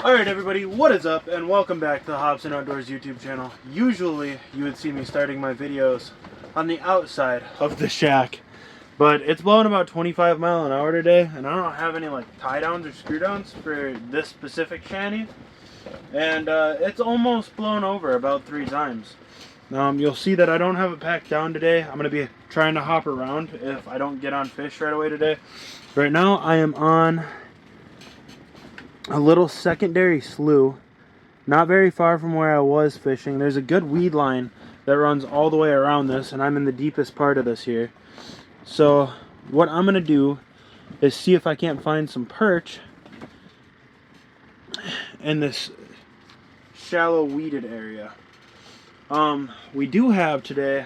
Alright everybody, what is up and welcome back to the Hobson Outdoors YouTube channel. Usually you would see me starting my videos on the outside of the shack, but it's blowing about 25 miles an hour today and I don't have any like tie downs or screw downs for this specific shanty, and it's almost blown over about 3 times. You'll see that I don't have it packed down today. I'm going to be trying to hop around if I don't get on fish right away today. Right now I am on a little secondary slough, not very far from where I was fishing. There's a good weed line that runs all the way around this, and I'm in the deepest part of this here. So what I'm gonna do is see if I can't find some perch in this shallow weeded area. We do have today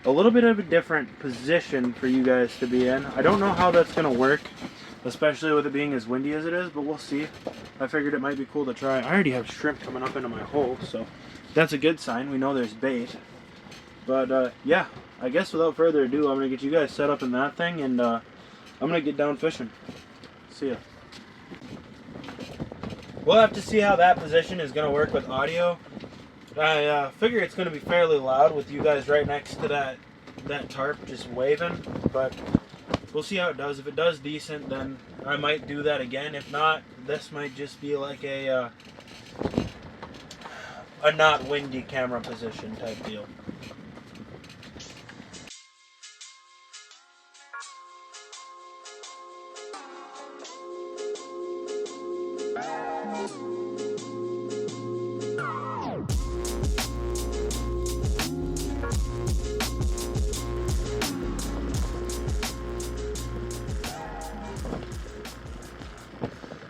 a little bit of a different position for you guys to be in. I don't know how that's gonna work, especially with it being as windy as it is, but we'll see. I figured it might be cool to try. I already have shrimp coming up into my hole, so that's a good sign. We know there's bait. But yeah, I guess without further ado, I'm gonna get you guys set up in that thing, and I'm gonna get down fishing. See ya. We'll have to see how that position is gonna work with audio. I figure it's gonna be fairly loud with you guys right next to that tarp just waving, but we'll see how it does. If it does decent, then I might do that again. If not, this might just be like a not windy camera position type deal.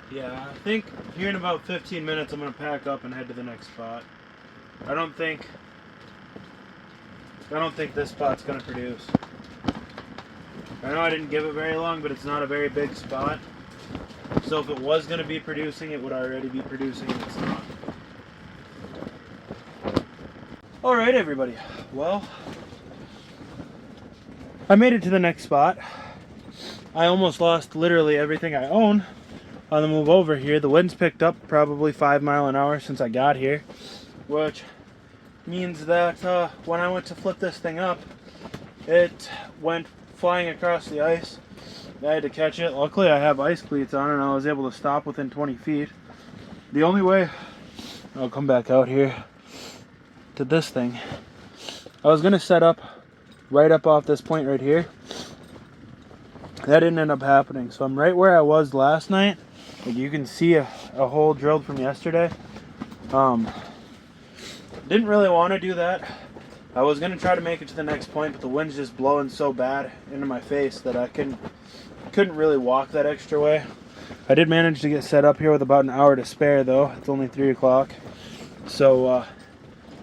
Yeah, I think here in about 15 minutes I'm going to pack up and head to the next spot. I don't think this spot's going to produce. I know I didn't give it very long, but it's not a very big spot. So if it was going to be producing, it would already be producing, and it's not. Alright everybody, well, I made it to the next spot. I almost lost literally everything I own on the move over here. The wind's picked up probably 5 miles an hour since I got here, which means that when I went to flip this thing up, it went flying across the ice. I had to catch it. Luckily I have ice cleats on and I was able to stop within 20 feet. The only way, I'll come back out here to this thing, I was gonna set up right up off this point right here. That didn't end up happening, so I'm right where I was last night. Like you can see a hole drilled from yesterday. Didn't really want to do that. I was going to try to make it to the next point, but the wind's just blowing so bad into my face that I couldn't really walk that extra way. I did manage to get set up here with about an hour to spare though. It's only 3 o'clock. So I'm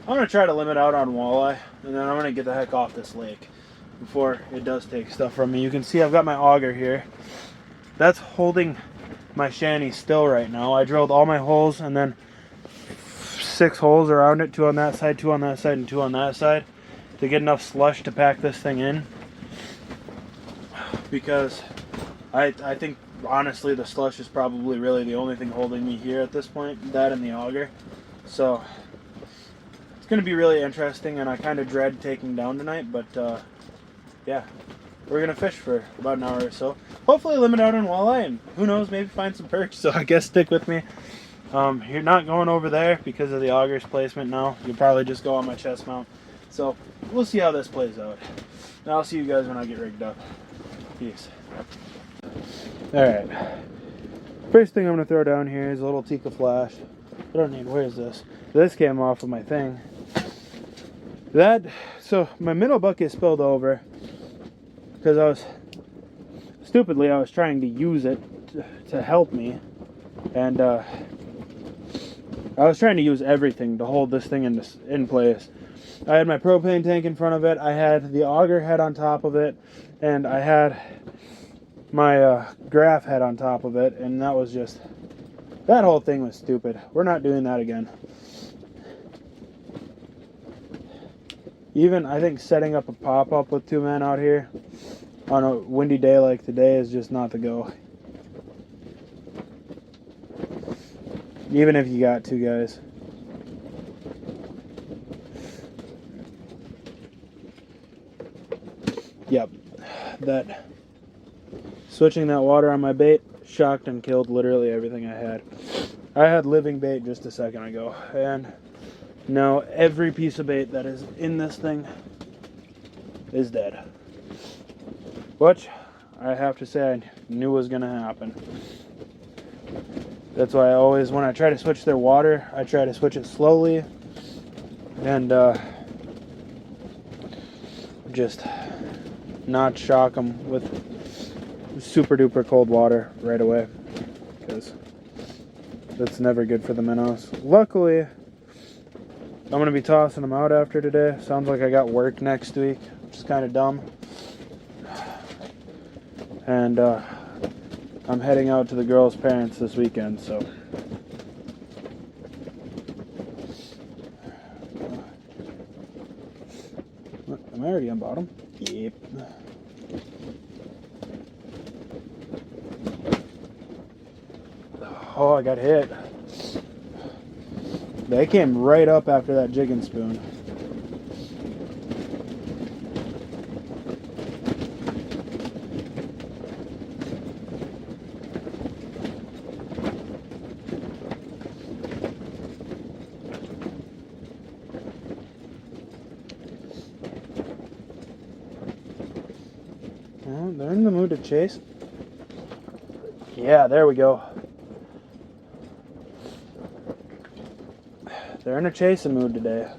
going to try to limit out on walleye, and then I'm going to get the heck off this lake before it does take stuff from me. You can see I've got my auger here. That's holding my shanty still right now. I drilled all my holes and then 6 holes around it, 2 on that side, 2 on that side, and 2 on that side, to get enough slush to pack this thing in. Because I think honestly the slush is probably really the only thing holding me here at this point, that and the auger. So it's going to be really interesting, and I kind of dread taking down tonight, but yeah, we're going to fish for about an hour or so. Hopefully limit out on walleye, and who knows, maybe find some perch. So I guess stick with me. You're not going over there because of the auger's placement now. You'll probably just go on my chest mount. So we'll see how this plays out. And I'll see you guys when I get rigged up. Peace. Alright. First thing I'm going to throw down here is a little Tika flash. I don't need, where is this? This came off of my thing. So my middle bucket spilled over because I was trying to use it to help me, and I was trying to use everything to hold this thing in place. I had my propane tank in front of it, I had the auger head on top of it, and I had my graph head on top of it, and that whole thing was stupid. We're not doing that again. Even, I think, setting up a pop-up with 2 men out here on a windy day like today is just not the go. Even if you got two guys. Yep. That switching that water on my bait shocked and killed literally everything I had. I had living bait just a second ago, and now every piece of bait that is in this thing is dead. Which I have to say I knew was going to happen. That's why I always, when I try to switch their water, I try to switch it slowly and just not shock them with super duper cold water right away, because that's never good for the minnows. Luckily, I'm going to be tossing them out after today. Sounds like I got work next week, which is kind of dumb. And I'm heading out to the girls' parents this weekend, so. Am I already on bottom? Yep. Oh, I got hit. They came right up after that jigging spoon. Well, they're in the mood to chase. Yeah, there we go. They're in a chasing mood today.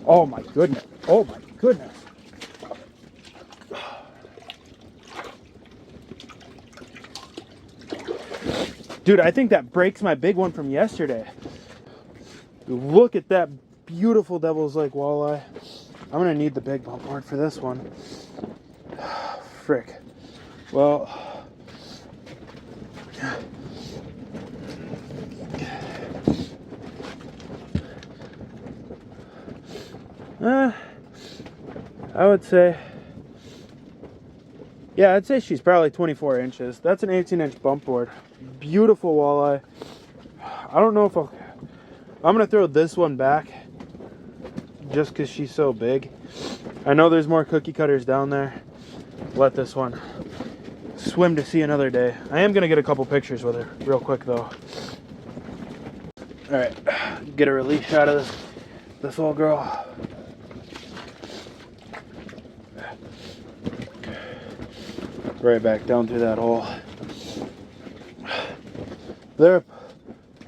Oh my goodness. Oh my goodness. Dude, I think that breaks my big one from yesterday. Look at that beautiful Devil's Lake walleye. I'm gonna need the big bump board for this one. Frick. Well, I would say, yeah, I'd say she's probably 24 inches. That's an 18-inch bump board. Beautiful walleye. I don't know if I'm gonna throw this one back just because she's so big. I know there's more cookie cutters down there. Let this one swim to see another day. I am gonna get a couple pictures with her real quick though. All right, get a release shot of this little girl. Right back down through that hole. There are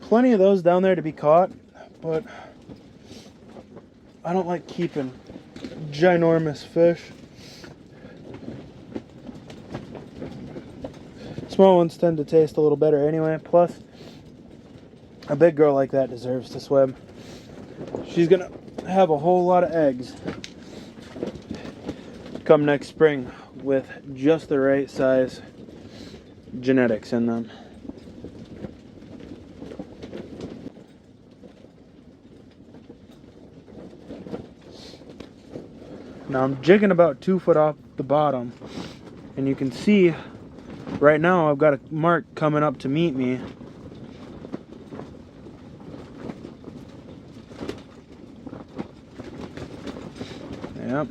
plenty of those down there to be caught, but I don't like keeping ginormous fish. Small ones tend to taste a little better anyway. Plus, a big girl like that deserves to swim. She's gonna have a whole lot of eggs come next spring with just the right size genetics in them. Now I'm jigging about 2 foot off the bottom, and you can see right now I've got a mark coming up to meet me. Yep.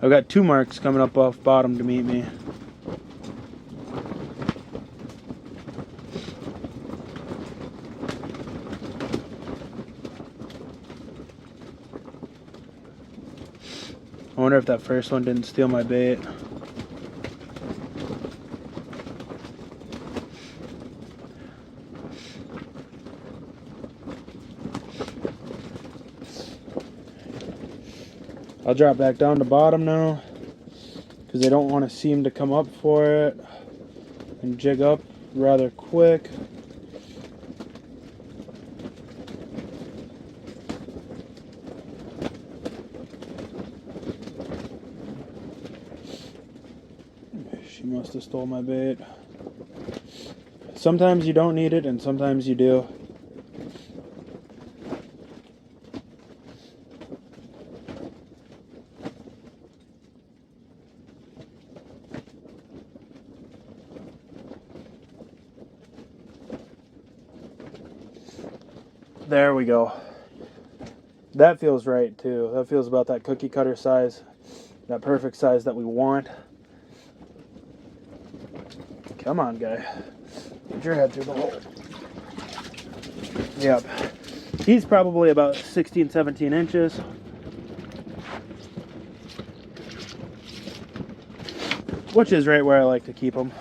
I've got 2 marks coming up off bottom to meet me. I wonder if that first one didn't steal my bait. I'll drop back down to bottom now because I don't want to seem to come up for it and jig up rather quick. She must have stole my bait. Sometimes you don't need it and sometimes you do. There we go. That feels right too. That feels about that cookie cutter size. That perfect size that we want. Come on, guy. Get your head through the hole. Yep. He's probably about 16, 17 inches. Which is right where I like to keep them.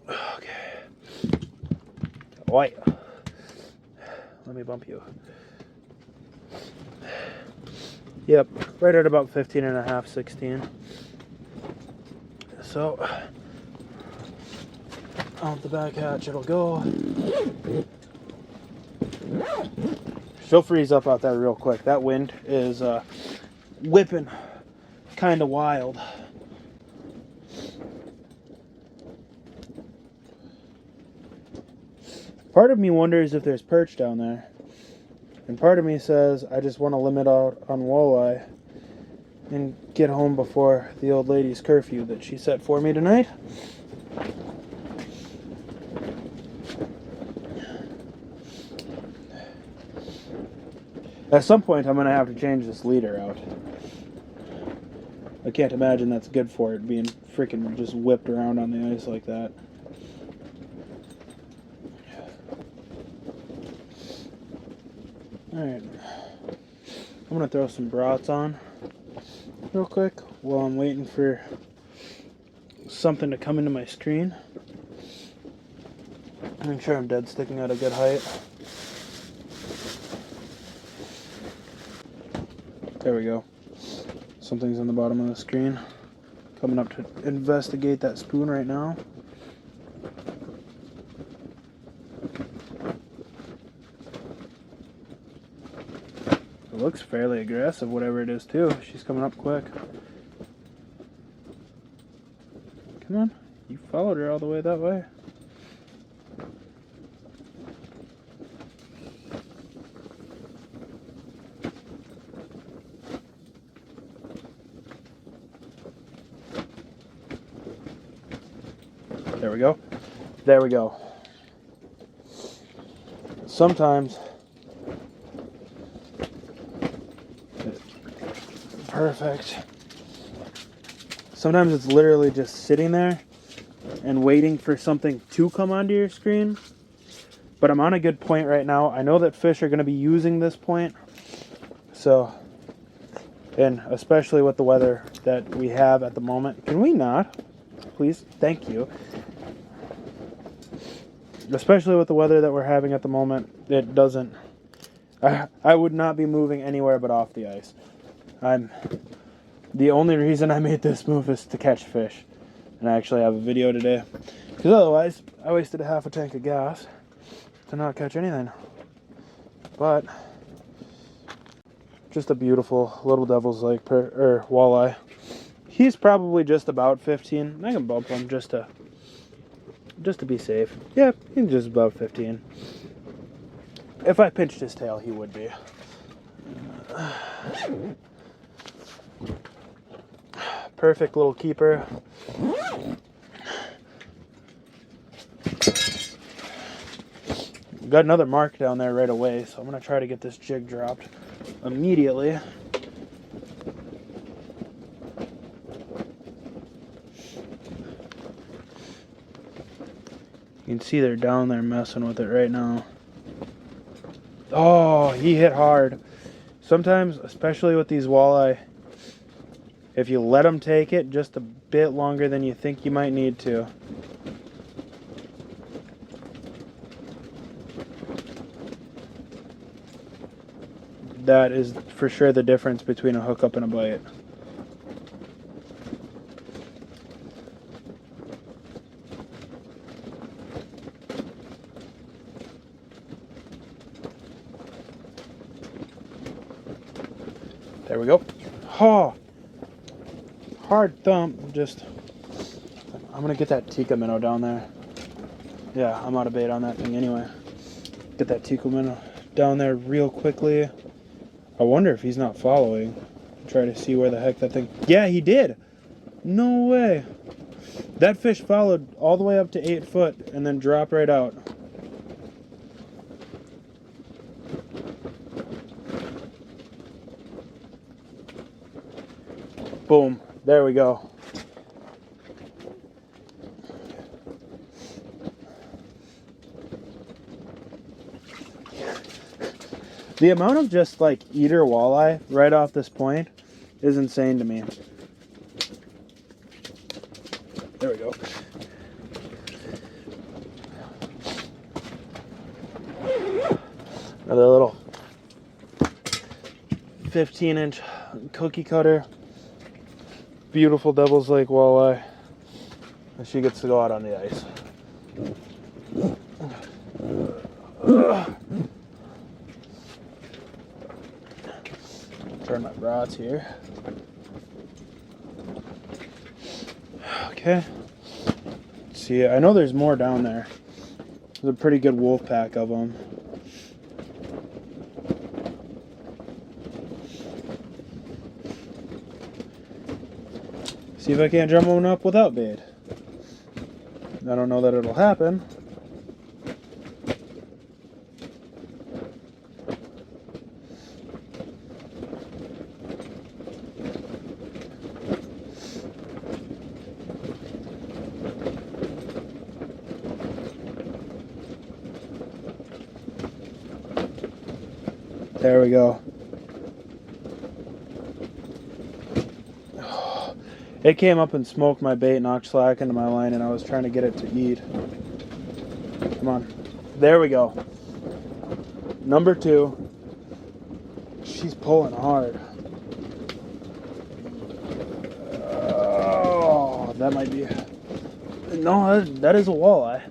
Okay. White. Let me bump you. Yep, right at about 15 and a half, 16. So, out the back hatch it'll go. She'll freeze up out there real quick. That wind is whipping kind of wild. Part of me wonders if there's perch down there. And part of me says I just want to limit out on walleye and get home before the old lady's curfew that she set for me tonight. At some point I'm going to have to change this leader out. I can't imagine that's good for it, being freaking just whipped around on the ice like that. Alright, I'm going to throw some brats on real quick while I'm waiting for something to come into my screen. Make sure I'm dead sticking at a good height. There we go. Something's on the bottom of the screen. Coming up to investigate that spoon right now. It looks fairly aggressive, whatever it is, too. She's coming up quick. Come on. You followed her all the way that way. There we go. There we go. Sometimes perfect. Sometimes it's literally just sitting there and waiting for something to come onto your screen. But I'm on a good point right now. I know that fish are going to be using this point. So, and especially with the weather that we have at the moment. Can we not? Please? Thank you. Especially with the weather that we're having at the moment, it doesn't... I would not be moving anywhere but off the ice. The only reason I made this move is to catch fish. And I actually have a video today. Because otherwise, I wasted a half a tank of gas to not catch anything. But, just a beautiful little devil's lake, or walleye. He's probably just about 15. I can bump him just to be safe. Yeah, he's just about 15. If I pinched his tail, he would be. Perfect little keeper. Got another mark down there right away, so I'm going to try to get this jig dropped immediately. You can see they're down there messing with it right now. Oh, he hit hard. Sometimes, especially with these walleye, if you let them take it just a bit longer than you think you might need to, that is for sure the difference between a hookup and a bite. There we go. Oh, hard thump. I'm gonna get that Tikka minnow down there. Yeah, I'm out of bait on that thing anyway. Get that Tikka minnow down there real quickly. I wonder if he's not following. Try to see where the heck that thing... Yeah, he did. No way. That fish followed all the way up to 8 foot and then dropped right out. Boom. There we go. The amount of just like eater walleye right off this point is insane to me. There we go. Another little 15-inch cookie cutter. Beautiful Devil's Lake walleye. And she gets to go out on the ice. Turn my rods here. Okay. See, I know there's more down there. There's a pretty good wolf pack of them. See if I can't drum one up without bait. I don't know that it'll happen. There we go. It came up and smoked my bait, knocked slack into my line, and I was trying to get it to eat. Come on. There we go. Number 2. She's pulling hard. Oh, that might be... No, that is a walleye.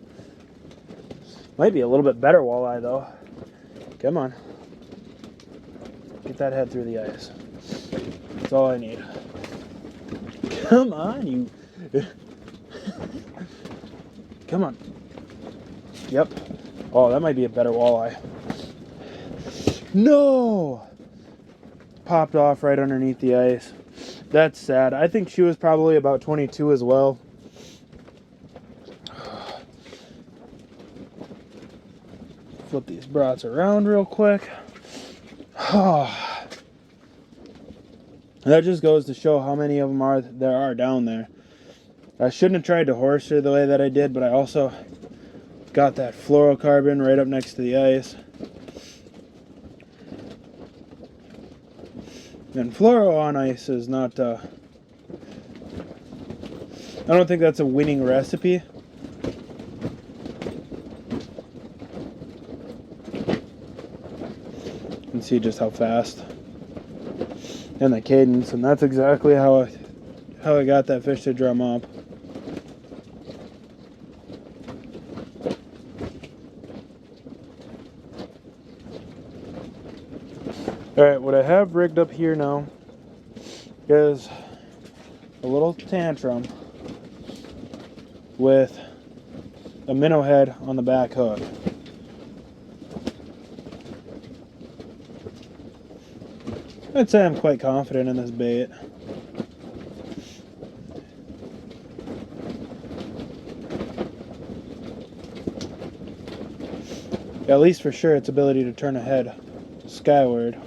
Might be a little bit better walleye, though. Come on. Get that head through the ice. That's all I need. Come on, you. Come on. Yep. Oh, that might be a better walleye. No! Popped off right underneath the ice. That's sad. I think she was probably about 22 as well. Flip these brats around real quick. Oh. That just goes to show how many of them there are down there. I shouldn't have tried to horse her the way that I did, but I also got that fluorocarbon right up next to the ice. And fluoro on ice is not, I don't think that's a winning recipe. You can see just how fast. And the cadence, and that's exactly how I got that fish to drum up. Alright, what I have rigged up here now is a little tantrum with a minnow head on the back hook. I'd say I'm quite confident in this bait. At least for sure its ability to turn a head skyward.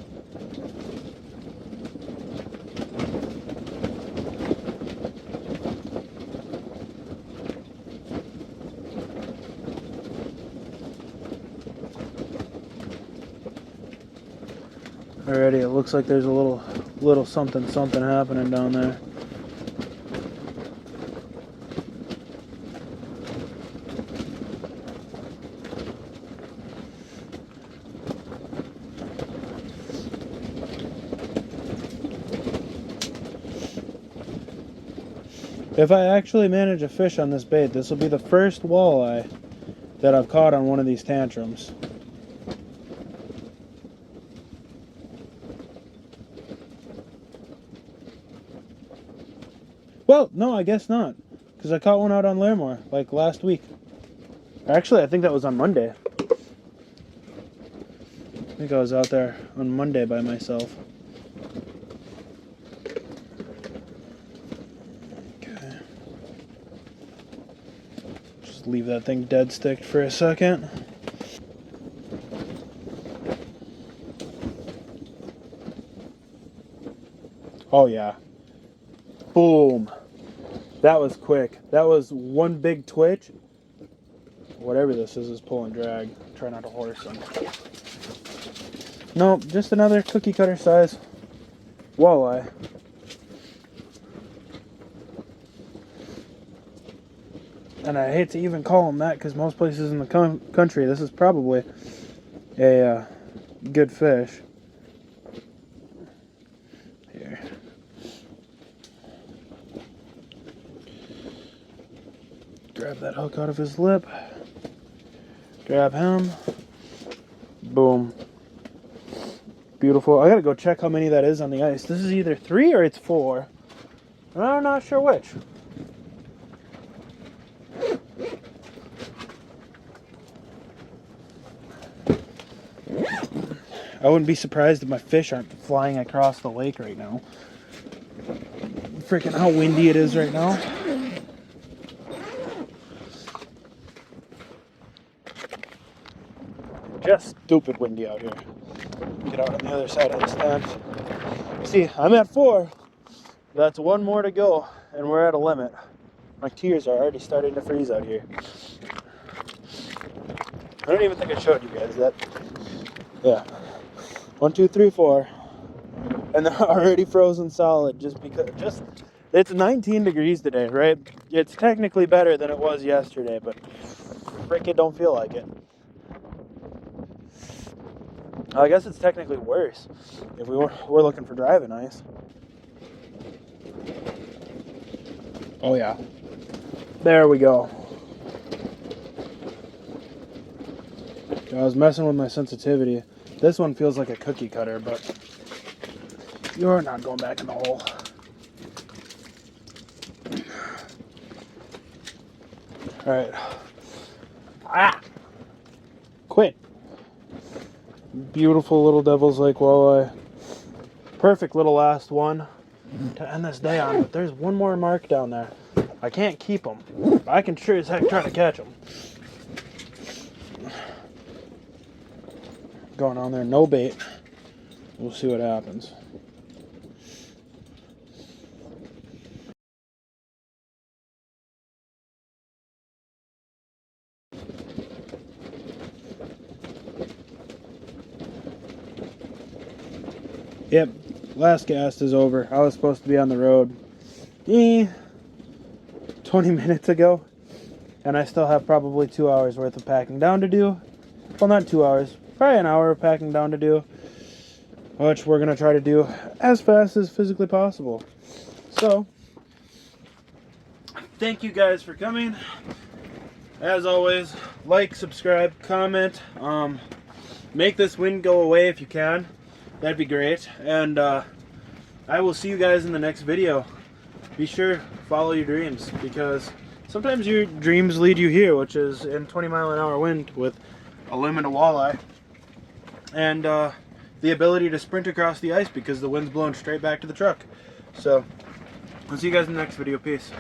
Alrighty, it looks like there's a little something happening down there. If I actually manage a fish on this bait, this will be the first walleye that I've caught on one of these tantrums. Well, no, I guess not, because I caught one out on Larimore, like last week. Actually, I think that was on Monday. I think I was out there on Monday by myself. Just leave that thing dead sticked for a second. Oh yeah. Boom. That was quick. That was one big twitch. Whatever this is pull and drag. Try not to horse him. No, just another cookie cutter size walleye. And I hate to even call them that because most places in the country, this is probably a good fish. Here. Grab that hook out of his lip. Grab him. Boom. Beautiful. I gotta go check how many that is on the ice. This is either 3 or it's 4. I'm not sure which. I wouldn't be surprised if my fish aren't flying across the lake right now. Freaking how windy it is right now. Just stupid windy out here. Get out on the other side of the stand. See, I'm at 4. That's 1 more to go, and we're at a limit. My tears are already starting to freeze out here. I don't even think I showed you guys that. Yeah. 1, 2, 3, 4. And they're already frozen solid just because, it's 19 degrees today, right? It's technically better than it was yesterday, but frick, it don't feel like it. I guess it's technically worse if we're looking for driving ice. Oh yeah. There we go. I was messing with my sensitivity. This one feels like a cookie cutter, but you're not going back in the hole. Alright. Ah! Quit. Beautiful little Devil's Lake walleye. Perfect little last one to end this day on, but there's one more mark down there. I can't keep them. I can sure as heck try to catch them. Going on there, no bait. We'll see what happens. Yep, last cast is over. I was supposed to be on the road 20 minutes ago, and I still have probably 2 hours worth of packing down to do. Well, not 2 hours, probably an hour of packing down to do, which we're going to try to do as fast as physically possible. So, thank you guys for coming. As always, like, subscribe, comment, make this wind go away if you can. That'd be great. And I will see you guys in the next video. Be sure to follow your dreams, because sometimes your dreams lead you here, which is in 20-mile-an-hour wind with a limit of walleye. And the ability to sprint across the ice because the wind's blowing straight back to the truck. So, I'll see you guys in the next video. Peace.